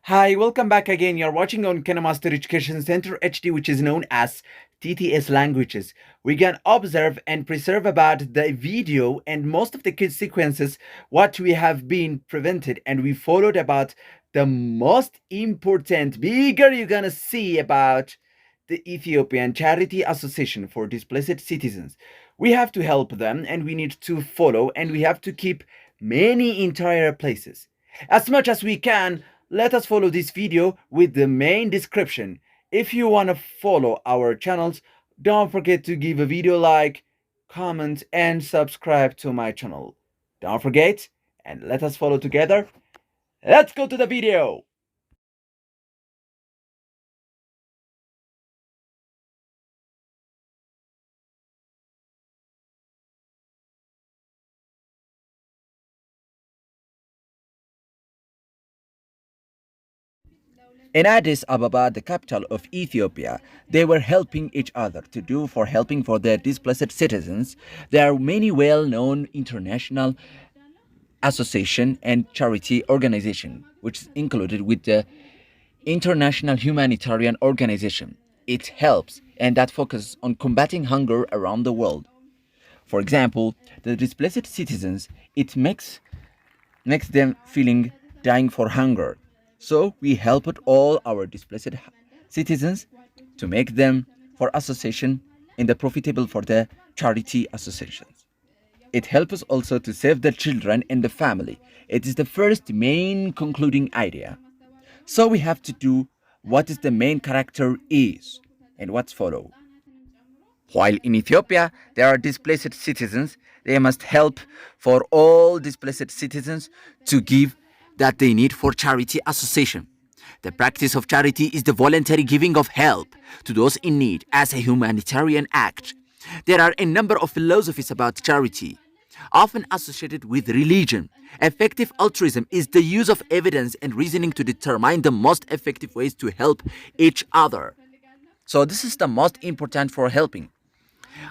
Hi, welcome back again. You're watching on KineMaster Education Center HD, which is known as TTS languages. We can observe and preserve about the video and most of the kid sequences what we have been prevented, and we followed about the most important bigger you're gonna see about the Ethiopian Charity Association for Displaced Citizens. We have to help them and we need to follow and we have to keep many entire places. As much as we can, let us follow this video with the main description. If you want to follow our channels, don't forget to give a video like, comment, and subscribe to my channel. Don't forget, and let us follow together. Let's go to the video. In Addis Ababa, the capital of Ethiopia, they were helping each other to do for helping for their displaced citizens. There are many well-known international association and charity organization, which is included with the International Humanitarian Organization. It helps and that focuses on combating hunger around the world. For example, the displaced citizens, it makes them feeling dying for hunger. So we helped all our displaced citizens to make them for association in the profitable for the charity associations. It helps us also to save the children and the family. It is the first main concluding idea. So we have to do what is the main character is and what's follow. While in Ethiopia there are displaced citizens, they must help for all displaced citizens to give that they need for charity association. The practice of charity is the voluntary giving of help to those in need as a humanitarian act. There are a number of philosophies about charity, often associated with religion. Effective altruism is the use of evidence and reasoning to determine the most effective ways to help each other. So this is the most important for helping.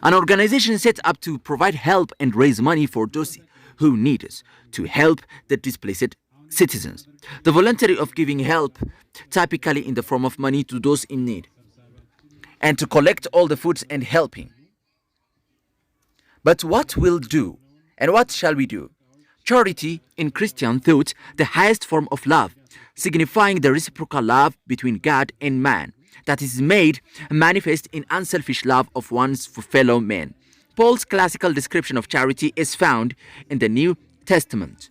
An organization set up to provide help and raise money for those who need us to help the displaced citizens. The voluntary of giving help, typically in the form of money to those in need, and to collect all the foods and helping. But what will do, and what shall we do? Charity, in Christian thought, the highest form of love, signifying the reciprocal love between God and man, that is made manifest in unselfish love of one's fellow men. Paul's classical description of charity is found in the New Testament.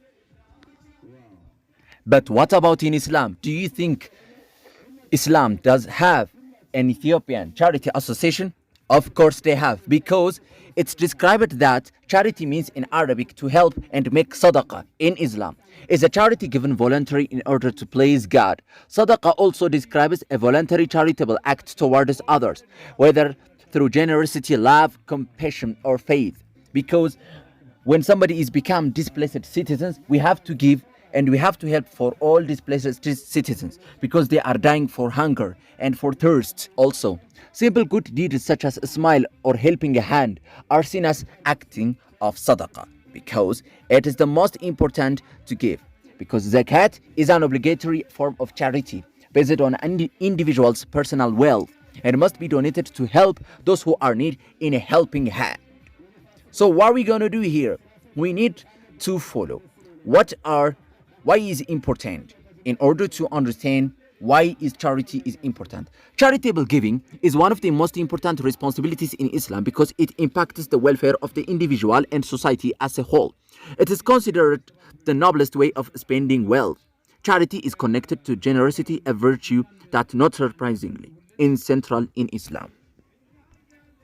But what about in Islam? Do you think Islam does have an Ethiopian charity association? Of course they have, because it's described that charity means in Arabic to help and make sadaqah in Islam. Is a charity given voluntary in order to please God. Sadaqah also describes a voluntary charitable act towards others, whether through generosity, love, compassion, or faith. Because when somebody is become displaced citizens, we have to give and we have to help for all displaced citizens because they are dying for hunger and for thirst also. Simple good deeds such as a smile or helping a hand are seen as acting of sadaqah because it is the most important to give. Because zakat is an obligatory form of charity based on an individual's personal wealth and must be donated to help those who are in need in a helping hand. So what are we going to do here? We need to follow why is important in order to understand why is charity is important. Charitable giving is one of the most important responsibilities in Islam because it impacts the welfare of the individual and society as a whole. It is considered the noblest way of spending wealth. Charity is connected to generosity, a virtue that, not surprisingly, is central in Islam.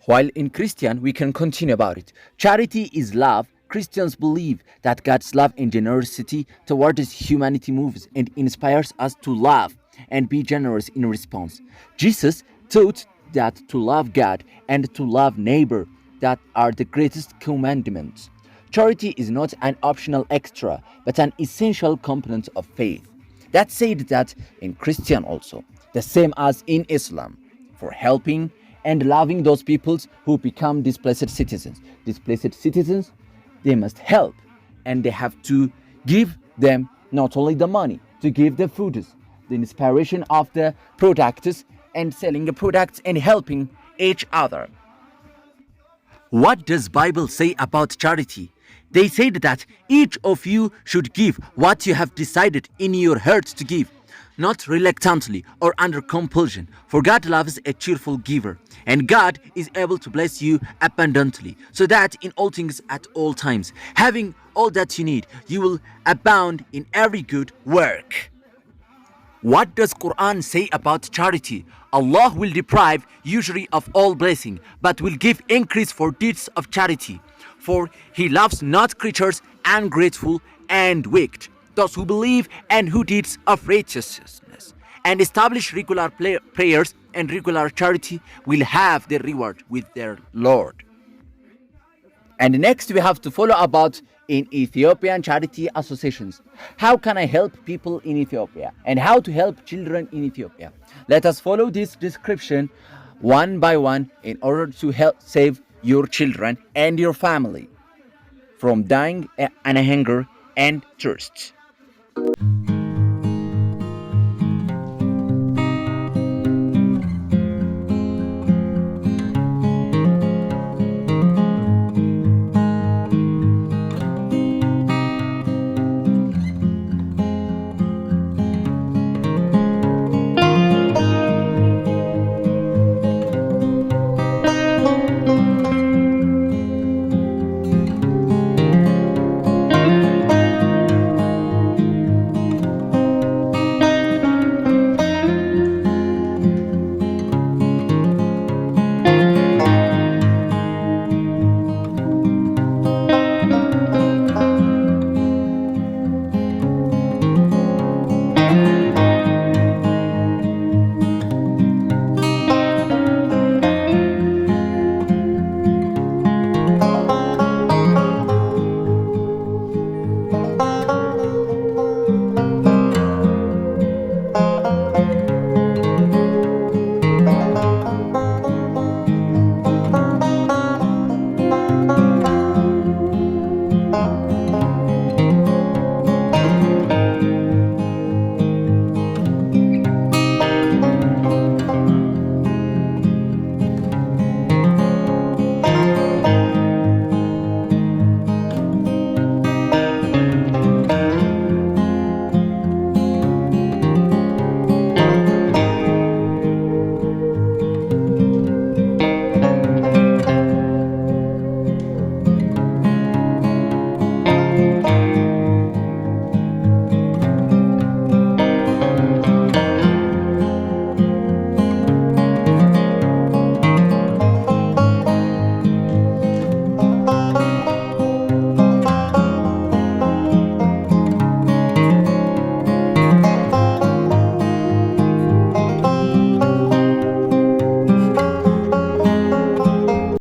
While in Christian, we can continue about it. Charity is love. Christians believe that God's love and generosity towards humanity moves and inspires us to love and be generous in response. Jesus taught that to love God and to love neighbor that are the greatest commandments. Charity is not an optional extra, but an essential component of faith. That said that in Christian also, the same as in Islam, for helping and loving those peoples who become displaced citizens. Displaced citizens, they must help and they have to give them not only the money, to give the food, the inspiration of the products and selling the products and helping each other. What does Bible say about charity? They said that each of you should give what you have decided in your heart to give, not reluctantly or under compulsion, for God loves a cheerful giver, and God is able to bless you abundantly, so that in all things at all times, having all that you need, you will abound in every good work. What does Quran say about charity? Allah will deprive usury of all blessing, but will give increase for deeds of charity. For He loves not creatures ungrateful and wicked, those who believe and who deeds of righteousness, and establish regular prayers and regular charity will have their reward with their Lord. And next we have to follow about in Ethiopian charity associations. How can I help people in Ethiopia and how to help children in Ethiopia? Let us follow this description one by one in order to help save your children and your family from dying and hunger and thirst.